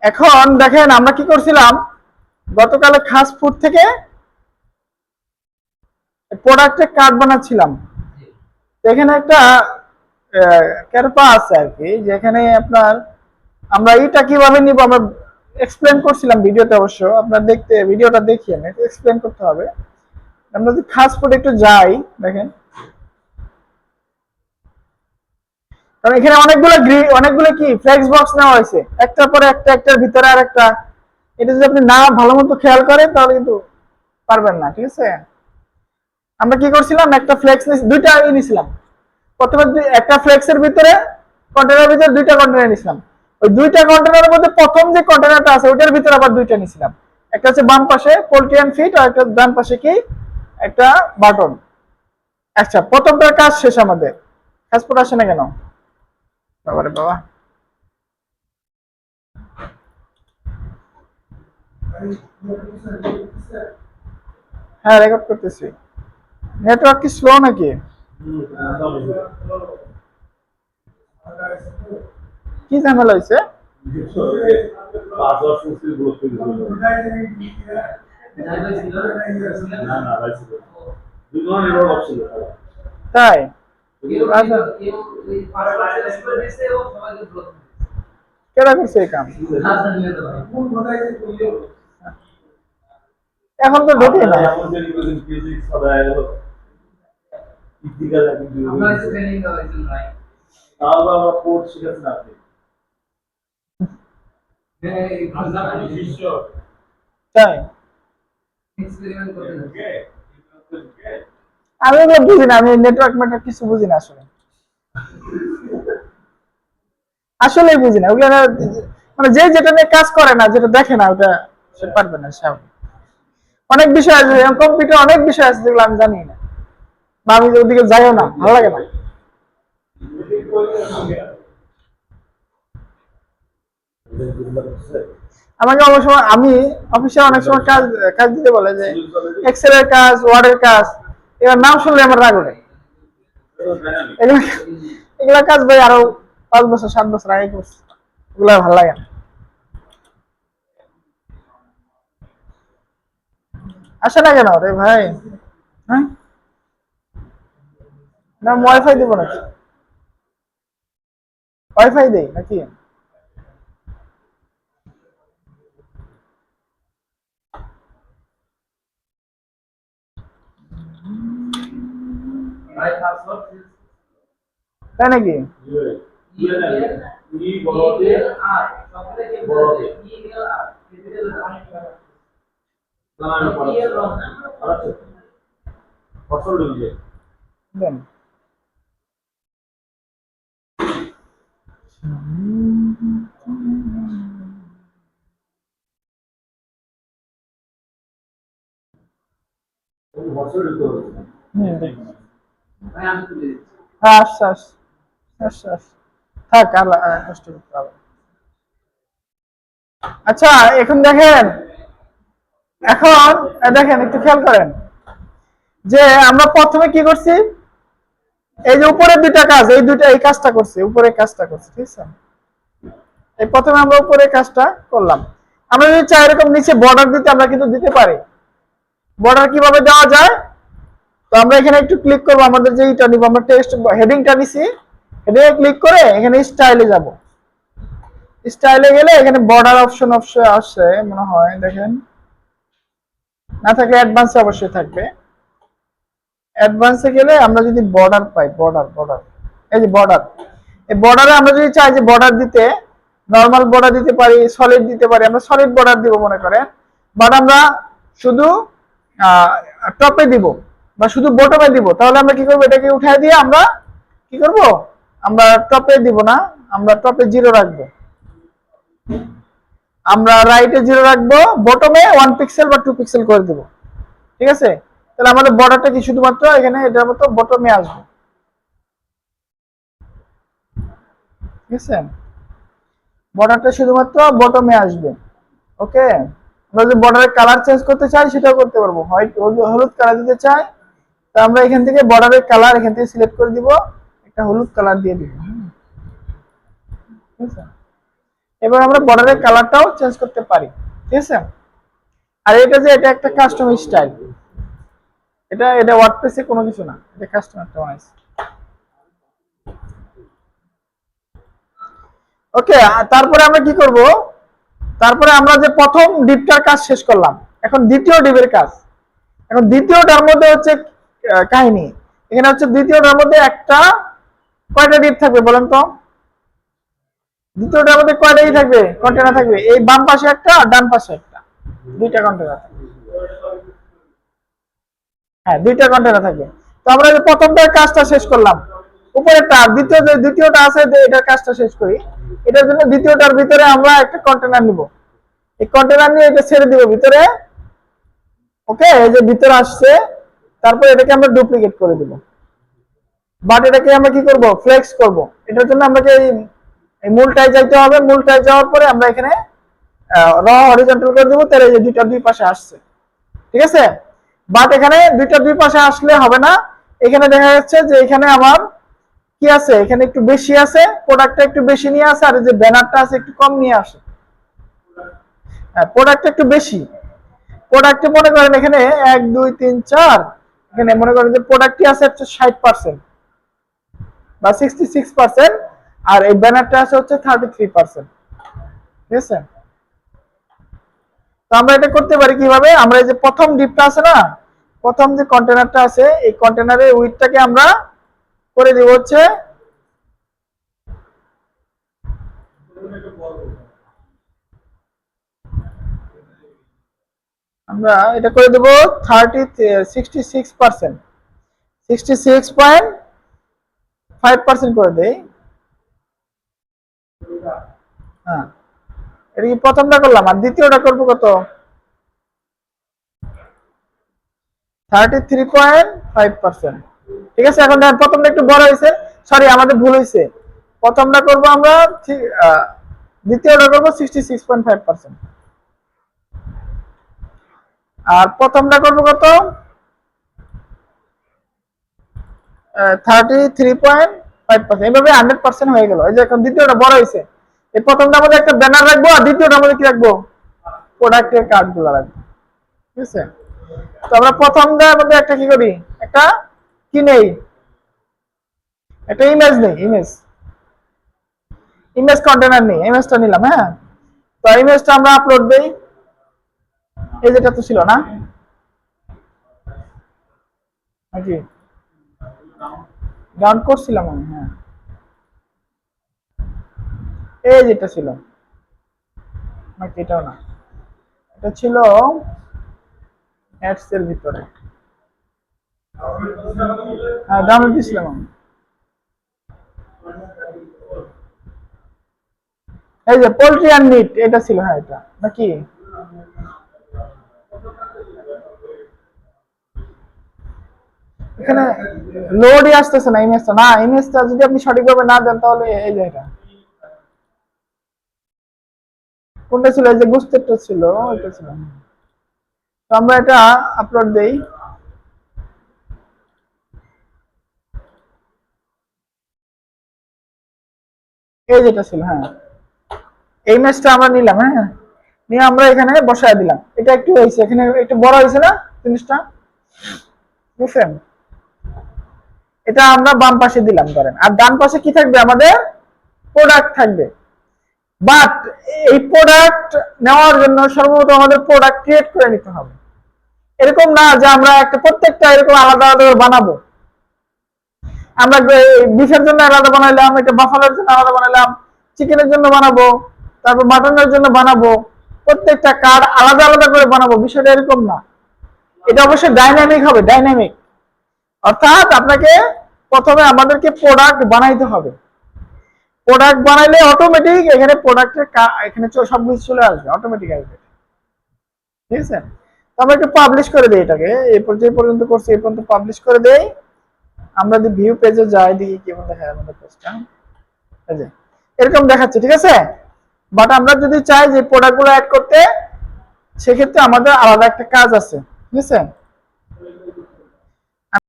এখন দেখেন আমরা কি করছিলাম, গতকালে খাস ফুড থেকে প্রোডাক্টের কার্ড বানাচ্ছিলাম। এখানে একটা ক্যারপা আছে আর কি, যেখানে আপনার আমরা এটা কিভাবে নিব আমরা এক্সপ্লেন করছিলাম ভিডিওতে, অবশ্য আপনার দেখতে ভিডিওটা দেখিয়ে একটু এক্সপ্লেন করতে হবে। আমরা যদি খাস ফুড একটু যাই, দেখেন কারণ এখানে অনেকগুলো কি ফ্লেক্স বক্স নেওয়া হয়েছে, একটার পরে একটা, একটার ভিতরে আর একটা। এটা যদি আপনি না ভালো মতো খেয়াল করেন তাহলে কিন্তু পারবেন না, ঠিক আছে। আমরা কি করছিলাম, একটা ফ্লেক্স দুইটা নিছিলাম। প্রথমে একটা ফ্লেক্সের ভিতরে কন্টেনারের ভিতরে দুইটা কন্টেনার নিছিলাম। ওই দুইটা কন্টেনারের মধ্যে প্রথম যে কন্টেনারটা আছে ওটার ভিতরে আবার দুইটা নিছিলাম। একটা হচ্ছে বাম পাশে পোল্ট্রি অ্যান্ড ফিড, আর একটা ডান পাশে কি একটা বাটন। আচ্ছা, প্রথমটার কাজ শেষ আমাদের। কাজ পড়ে আসে না কেন বাবারে বাবা? হ্যাঁ, রেকর্ড করতেছি। নেটওয়ার্ক কি স্লো নাকি? কি ঝামেলা হয়েছে? তাই? কেডা করছে এই কাম? এখন তো ঢুকে না। তাই? আমি এগুলো বুঝি না, আমি নেটওয়ার্ক মেটওয়ার্ক কিছু বুঝি না আসলে। আসলে বুঝি না ওগুলো, মানে যে যেটা নিয়ে কাজ করে না, যেটা দেখে না, ওটা সে পারবে না। অনেক বিষয় আছে, কম্পিউটার অনেক বিষয় আছে যেগুলো আমি জানি না, বা আমি ওদিকে যাইও না, ভালো লাগে না। আমাকে অনেক সময়, আমি অফিসে অনেক সময় কাজ কাজ দিতে বলে যে এক্সেল এর কাজ, ওয়ার্ডের কাজ, এবার নাম শুনলে আমার রাগ ওঠে। এগুলা এগুলা কাজ ভাই আরো 5 বছর 7 বছর আগে করছি, এগুলা ভালো লাগে না। আসে না কেন রে ভাই? হ্যাঁ, না ওয়াইফাই দিব নাকি? ওয়াইফাই দেই নাকি? তাই নাকি? দেন। হ্যাঁ, আচ্ছা আচ্ছা আচ্ছা, থাক আর কষ্ট করতে হবে। আচ্ছা, এখন দেখেন, এখন দেখেন একটু খেয়াল করেন যে আমরা প্রথমে কি করছি, এই যে উপরে দুইটা কাজ, এই কাজটা করছি, উপরে কাজটা করছি, ঠিক আছে। এই প্রথমে আমরা উপরে কাজটা করলাম। আমরা যদি চাই এরকম নিচে বর্ডার দিতে, আমরা কিন্তু দিতে পারি। বর্ডার কিভাবে দেওয়া যায়, তো আমরা এখানে একটু ক্লিক করবো, আমাদের যে এটা নিব, আমরা টেক্সট হেডিংটা নিছি, হেডিংয়ে ক্লিক করে এখানে স্টাইলে যাব। স্টাইলে গেলে এখানে বর্ডার অপশন আসছে মনে হয়, দেখেন। না থাকলে অ্যাডভান্সে অবশ্যই থাকবে। অ্যাডভান্সে গেলে আমরা যদি বর্ডার পাই, বর্ডার, এই যে বর্ডার, এই বর্ডারে আমরা যদি চাই যে বর্ডার দিতে, নরমাল বর্ডার দিতে পারি, সলিড দিতে পারি। আমরা সলিড বর্ডার দিব মনে করেন, বাট আমরা শুধু টপে দিব বা শুধু বটমে দিব, তাহলে আমরা কি করবো, এটাকে উঠায় দিয়ে আমরা কি করব, আমরা টপে দিব না, আমরা টপে 0 রাখবো, আমরা রাইটে 0 রাখবো, বটমে 1 পিক্সেল বা 2 পিক্সেল করে দিব, ঠিক আছে। তাহলে আমাদের বর্ডারটা কি শুধুমাত্র এখানে এটার মতো বটমে আসবে, ঠিক আছে। বর্ডারটা শুধুমাত্র বটমে আসবে, ওকে। আমরা যদি বর্ডারের কালার চেঞ্জ করতে চাই সেটাও করতে পারবো, হোয়াইট হলুদ কালার দিতে চাই, তো আমরা এখান থেকে বর্ডারের কালার এখান থেকে সিলেক্ট করে দিব, একটা হলুদ কালার দিয়ে দিব, ঠিক আছে। এবার আমরা বর্ডারের কালারটাও চেঞ্জ করতে পারি, ঠিক আছে। আর এটা যে এটা একটা কাস্টম স্টাইল, এটা ওয়ার্ডপ্রেসে কোনো কিছু না, এটা কাস্টম একটা বানাইছে। ওকে, তারপরে আমরা কি করব, তারপরে আমরা যে প্রথম ডিপটার কাজ শেষ করলাম, এখন দ্বিতীয় ডিপের কাজ। এখন দ্বিতীয়টার মধ্যে হচ্ছে কাহিনী, এখানে হচ্ছে দ্বিতীয়টার মধ্যে একটা কয়টা ডিপ থাকবে বলেন তো? দ্বিতীয়টার মধ্যে কয়টা ই থাকবে, কন্টেনার থাকবে? এই বাম পাশে একটা আর ডান পাশে একটা, দুইটা কন্টেনার থাকবে। হ্যাঁ, দুইটা কন্টেনার থাকবে। তো আমরা যে প্রথমটার কাজটা শেষ করলাম, উপরেরটা, দ্বিতীয়টা আছে, এটার কাজটা শেষ করি। এটার জন্য দ্বিতীয়টার ভিতরে আমরা একটা কন্টেনার নিব, এই কন্টেনার নিয়ে এটা ছেড়ে দিব ভিতরে। ওকে, এই যে ভিতরে আসছে, তারপর এটাকে আমরা ডুপ্লিকেট করে দিব, বাট এটাকে আমরা কি করব, ফ্লেক্স করব। এটার জন্য আমাকে এই মূলটায় যাইতে হবে, মূলটায় যাওয়ার পরে আমরা এখানে র হরিজন্টাল করে দেবো, তাহলে এই যে দুইটা দুই পাশে আসছে, ঠিক আছে। বাট এখানে দুইটা দুই পাশে আসলে হবে না, এখানে দেখা যাচ্ছে যে এখানে আমার কি আছে, এখানে একটু বেশি আছে, প্রোডাক্টটা একটু বেশি নিয়ে আসে, আর যে ব্যানারটা আছে একটু কম নিয়ে আসে। হ্যাঁ, প্রোডাক্টটা একটু বেশি, প্রোডাক্টে মনে করেন এখানে 1 2 3 4, এখানে মনে করেন যে প্রোডাক্টটি আছে হচ্ছে 60% বা 66%, আর এই ব্যানারটা আছে হচ্ছে 33%, ঠিক আছে। তো আমরা এটা করতে পারি কিভাবে, আমরা এই যে প্রথম ডিপটা আছে না, প্রথম যে কন্টেনারটা আছে, এই কন্টেনারের উইডথটাকে আমরা করে দিব হচ্ছে, আমরা এটা করে দেব 66%, 66.5% করে দেই। হ্যাঁ, এটা কি প্রথমটা করলাম, আর দ্বিতীয়টা করবো কত, 33.5%, ঠিক আছে। এখন দেখেন প্রথমটা একটু বড় হয়েছে, সরি আমাদের ভুল হয়েছে, প্রথমটা করবো আমরা, দ্বিতীয়টা করবো 66.5%, আর প্রথমটা করবো কত, 33.5%, এইভাবে 100% হয়ে গেল। এই যে এখন দ্বিতীয়টা বড় হয়েছে, এই প্রথমটার মধ্যে একটা ব্যানার রাখবো, আর দ্বিতীয়টার মধ্যে কি রাখবো, প্রোডাক্টের কার্ড গুলো রাখবো, ঠিক আছে। তো আমরা প্রথমটার মধ্যে একটা কি করি, একটা কি নেই, একটা ইমেজ নেই, ইমেজ কন্টেনার নেই, ইমেজটা নিলাম। হ্যাঁ, তো ইমেজটা আমরা আপলোড দেই, এই যেটা তো ছিল না নাকি, ডাউন করছিলাম আমি। হ্যাঁ, এই যেটা ছিল নাকি, এটাও না, এটা ছিল অ্যাডস এর ভিতরে। হ্যাঁ, ডাউনলোড দিছিলাম আমি, এই যে পোল্ট্রি অ্যান্ড মিট, এটা ছিল। হ্যাঁ, এটা নাকি, এখানে লোডই আসতেছে না ইমেজটা, না ইমেজটা যদি আপনি সঠিকভাবে না দেন তাহলে এই যে এটা কোনটা ছিল, এই যে গুস্তেরটা ছিল, এটা ছিল। তো আমরা এটা আপলোড দেই, এই যেটা ছিল। হ্যাঁ, এই ইমেজটা আমরা নিলাম। হ্যাঁ, নিয়ে আমরা এখানে বসায় দিলাম, এটা একটু হয়েছে, এখানে একটু বড় হয়েছে না জিনিসটা, বুঝছেন। এটা আমরা বাম পাশে দিলাম ধরেন, আর ডান পাশে কি থাকবে, আমাদের প্রোডাক্ট থাকবে। বাট এই প্রোডাক্ট নেওয়ার জন্য সর্বপ্রথম আমাদের প্রোডাক্ট ক্রিয়েট করে নিতে হবে। এরকম না যে আমরা একটা প্রত্যেকটা এরকম আলাদা আলাদা বানাবো, আমরা বিফের জন্য আলাদা বানাইলাম, এটা বাফালোর জন্য আলাদা বানাইলাম, চিকেনের জন্য বানাবো, তারপর মাটনের জন্য বানাবো, প্রত্যেকটা কার্ড আলাদা আলাদা করে বানাবো, বিষয়টা এরকম না। এটা অবশ্যই ডাইনামিক হবে, ডাইনামিক, অর্থাৎ আপনাকে প্রথমে আমাদেরকে প্রোডাক্ট বানাইতে হবে। প্রোডাক্ট বানাইলে অটোমেটিক এখানে প্রোডাক্টের এখানে সবকিছু চলে আসবে, অটোমেটিক আসবে, ঠিক আছে। তো আমরা একটু পাবলিশ করে দিই এটাকে, এই পর্যন্ত করছি, এই পর্যন্ত পাবলিশ করে দেই। আমরা যদি ভিউ পেজে যাই, দেখি কেমন দেখায় আমাদের পেজটা, এই যে এরকম দেখাচ্ছে, ঠিক আছে। বাট আমরা যদি চাই যে প্রোডাক্টগুলো অ্যাড করতে, সেক্ষেত্রে আমাদের আলাদা একটা কাজ আছে, ঠিক আছে।